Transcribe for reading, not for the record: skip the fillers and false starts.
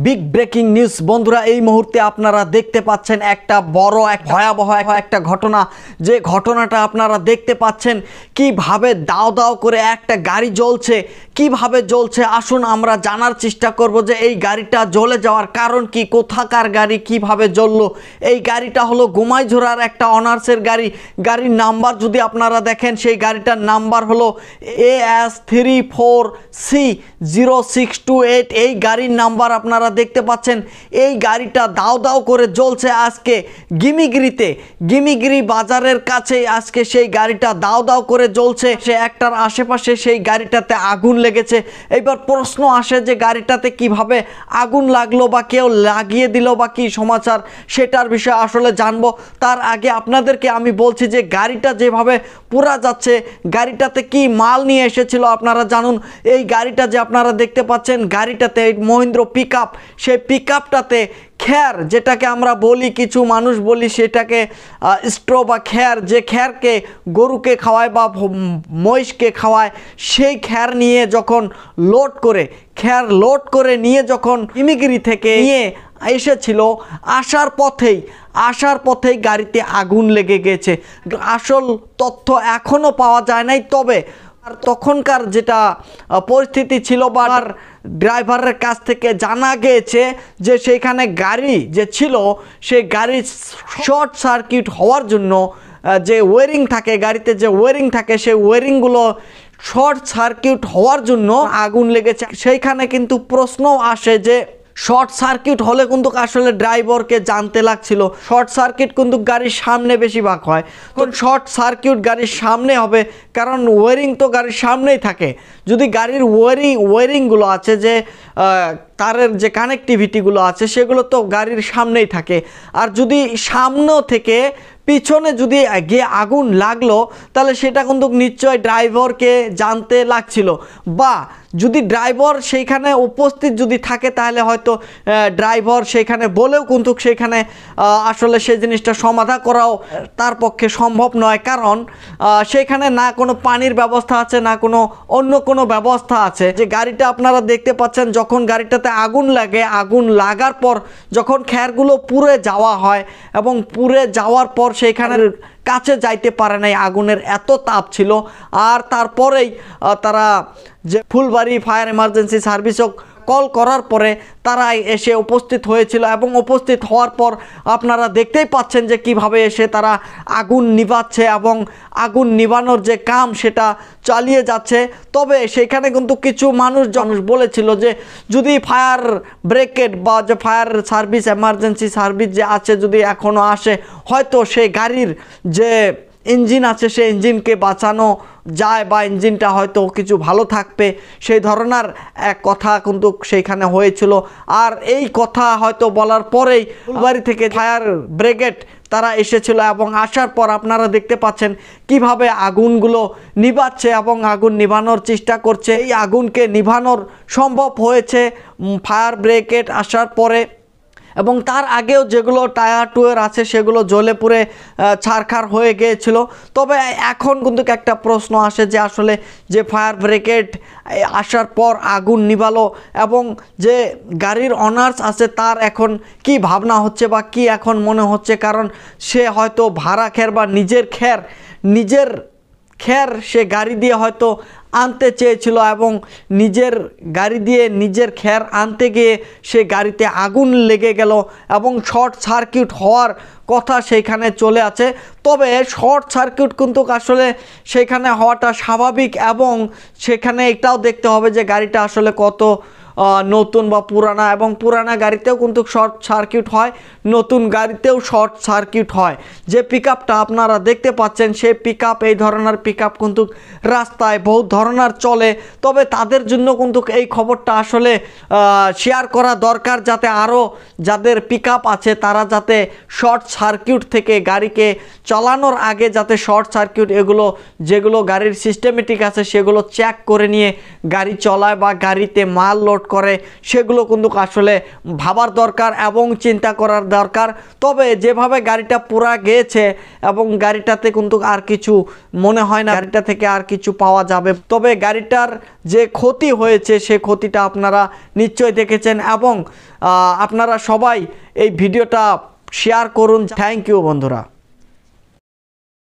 Big breaking news বন্ধুরা, এই মুহূর্তে আপনারা দেখতে পাচ্ছেন একটা বড় ভয়াবহ একটা ঘটনা। যে ঘটনাটা আপনারা দেখতে পাচ্ছেন কিভাবে দাও দাও করে একটা গাড়ি জ্বলছে, কিভাবে জ্বলছে আসুন আমরা জানার চেষ্টা করব যে এই গাড়িটা জ্বলে যাওয়ার কারণ কি, কোথাকার গাড়ি, কিভাবে জ্বললো। এই গাড়িটা হলো গোমাইঝোড়ার একটা অনার্সের গাড়ি। গাড়ির নাম্বার যদি আপনারা দেখেন, সেই গাড়িটার নাম্বার হলো AS34C0628। এই গাড়ির নাম্বার আপনারা দেখতে পাচ্ছেন। এই গাড়িটা দাও দাও করে জ্বলছে আজকে গিমিগিরি বাজারের কাছে। আজকে সেই গাড়িটা দাও দাও করে জ্বলছে। সে একটার আশেপাশে সেই গাড়িটাতে আগুন লেগেছে। এবার প্রশ্ন আসে যে গাড়িটাতে কিভাবে আগুন লাগলো বা কেউ লাগিয়ে দিল বা কি সমাচার, সেটার বিষয়ে আসলে জানবো। তার আগে আপনাদেরকে আমি বলছি যে গাড়িটা যেভাবে পুরা যাচ্ছে, গাড়িটাতে কি মাল নিয়ে এসেছিল আপনারা জানুন। এই গাড়িটা যে আপনারা দেখতে পাচ্ছেন, গাড়িটাতে মহিন্দ্রা পিকআপ, সেই পিকআপটাতে খ্যার, যেটাকে আমরা বলি, কিছু মানুষ বলি সেটাকে স্ট্র বা খ্যার, যে খ্যারকে গরুকে খাওয়ায় বা মহিষকে খাওয়ায়, সেই খ্যার নিয়ে যখন লোড করে নিয়ে যখন গিমিগিরি থেকে নিয়ে এসেছিল, আসার পথেই গাড়িতে আগুন লেগে গেছে। আসল তথ্য এখনও পাওয়া যায় নাই, তবে আর তখনকার যেটা পরিস্থিতি ছিল বা ড্রাইভারের কাছ থেকে জানা গিয়েছে যে সেইখানে গাড়ি যে ছিল, সেই গাড়ির শর্ট সার্কিট হওয়ার জন্য যে ওয়ারিং থাকে, গাড়িতে যে ওয়ারিং থাকে, সেই ওয়ারিংগুলো শর্ট সার্কিট হওয়ার জন্য আগুন লেগেছে। সেইখানে কিন্তু প্রশ্ন আসে যে শর্ট সার্কিট হলে কিন্তু আসলে ড্রাইভারকে জানতে লাগছিল। শর্ট সার্কিট কিন্তু গাড়ির সামনে বেশিরভাগ হয়। কারণ শর্ট সার্কিট গাড়ির সামনে হবে, কারণ ওয়ারিং তো গাড়ির সামনেই থাকে। যদি গাড়ির ওয়ারিংগুলো আছে, যে তারের যে কানেক্টিভিটিগুলো আছে, সেগুলো তো গাড়ির সামনেই থাকে। আর যদি সামনেও থেকে পিছনে যদি গিয়ে আগুন লাগলো, তাহলে সেটা কিন্তু নিশ্চয় ড্রাইভারকে জানতে লাগছিল। বা যদি ড্রাইভার সেইখানে উপস্থিত যদি থাকে, তাহলে হয়তো ড্রাইভার সেইখানে বলেও কিন্তু সেইখানে আসলে সেই জিনিসটা সমাধান করাও তার পক্ষে সম্ভব নয়। কারণ সেইখানে না কোনো পানির ব্যবস্থা আছে, না কোনো অন্য কোনো ব্যবস্থা আছে। যে গাড়িটা আপনারা দেখতে পাচ্ছেন, যখন গাড়িটাতে আগুন লাগে, আগুন লাগার পর যখন খ্যারগুলো পুড়ে যাওয়া হয়, এবং পুড়ে যাওয়ার পর সেইখানের কাছে যাইতে পারে নাই, আগুনের এত তাপ ছিল। আর তারপরেই তারা যে ফুলবাড়ি ফায়ার এমার্জেন্সি সার্ভিসও কল করার পরে তারা এসে উপস্থিত হয়েছিল, এবং উপস্থিত হওয়ার পর আপনারা দেখতেই পাচ্ছেন যে কিভাবে এসে তারা আগুন নিভাচ্ছে এবং আগুন নিভানোর যে কাম সেটা চালিয়ে যাচ্ছে। তবে সেখানে কিন্তু কিছু মানুষ বলেছিল যে যদি ফায়ার ব্রিগেড বা যে ফায়ার সার্ভিস এমার্জেন্সি সার্ভিস যে আছে, যদি এখনও আসে, হয়তো সেই গাড়ির যে ইঞ্জিন আছে সেই ইঞ্জিনকে বাঁচানো যায়, বা ইঞ্জিনটা হয়তো কিছু ভালো থাকবে, সেই ধরনের এক কথা কিন্তু সেইখানে হয়েছিল। আর এই কথা হয়তো বলার পরেই ফুলবাড়ি থেকে ফায়ার ব্রিগেড তারা এসেছিল, এবং আসার পর আপনারা দেখতে পাচ্ছেন কিভাবে আগুনগুলো নিভাচ্ছে এবং আগুন নিভানোর চেষ্টা করছে। এই আগুনকে নিভানোর সম্ভব হয়েছে ফায়ার ব্রিগেড আসার পরে, এবং তার আগেও যেগুলো টায়ার টুয়ার আছে সেগুলো জ্বলে পুড়ে ছারখার হয়ে গিয়েছিল। তবে এখন কিন্তু একটা প্রশ্ন আসে যে আসলে যে ফায়ার ব্রিগেড আসার পর আগুন নিভালো, এবং যে গাড়ির অনার্স আছে তার এখন কি ভাবনা হচ্ছে বা কি এখন মনে হচ্ছে। কারণ সে হয়তো ভাড়া খ্যার বা নিজের খ্যার সে গাড়ি দিয়ে হয়তো আনতে চেয়েছিল, এবং নিজের গাড়ি দিয়ে নিজের খ্যার আনতে গিয়ে সে গাড়িতে আগুন লেগে গেল, এবং শর্ট সার্কিট হওয়ার কথা সেইখানে চলে আছে। তবে শর্ট সার্কিট কিন্তু আসলে সেইখানে হওয়াটা স্বাভাবিক, এবং সেখানে এটাও দেখতে হবে যে গাড়িটা আসলে কত নতুন বা পুরানা, এবং পুরানা গাড়িতেও কিন্তু শর্ট সার্কিট হয়, নতুন গাড়িতেও শর্ট সার্কিট হয়। যে পিকআপটা আপনারা দেখতে পাচ্ছেন, সেই পিকআপ, এই ধরনের পিকআপ কিন্তু রাস্তায় বহু ধরনের চলে। তবে তাদের জন্য কিন্তু এই খবরটা আসলে শেয়ার করা দরকার, যাতে আরও যাদের পিকআপ আছে তারা যাতে শর্ট সার্কিট থেকে গাড়িকে চালানোর আগে যাতে শর্ট সার্কিট এগুলো যেগুলো গাড়ির সিস্টেমেটিক আছে সেগুলো চেক করে নিয়ে গাড়ি চলায়, বা গাড়িতে মাল লোড করে সেগুলো কিন্তু আসলে ভাবার দরকার এবং চিন্তা করার দরকার। তবে যেভাবে গাড়িটা পুরা গিয়েছে এবং গাড়িটাতে কিন্তু আর কিছু মনে হয় না গাড়িটা থেকে আর কিছু পাওয়া যাবে। তবে গাড়িটার যে ক্ষতি হয়েছে সে ক্ষতিটা আপনারা নিশ্চয়ই দেখেছেন এবং আপনারা সবাই এই ভিডিওটা শেয়ার করুন। থ্যাংক ইউ বন্ধুরা।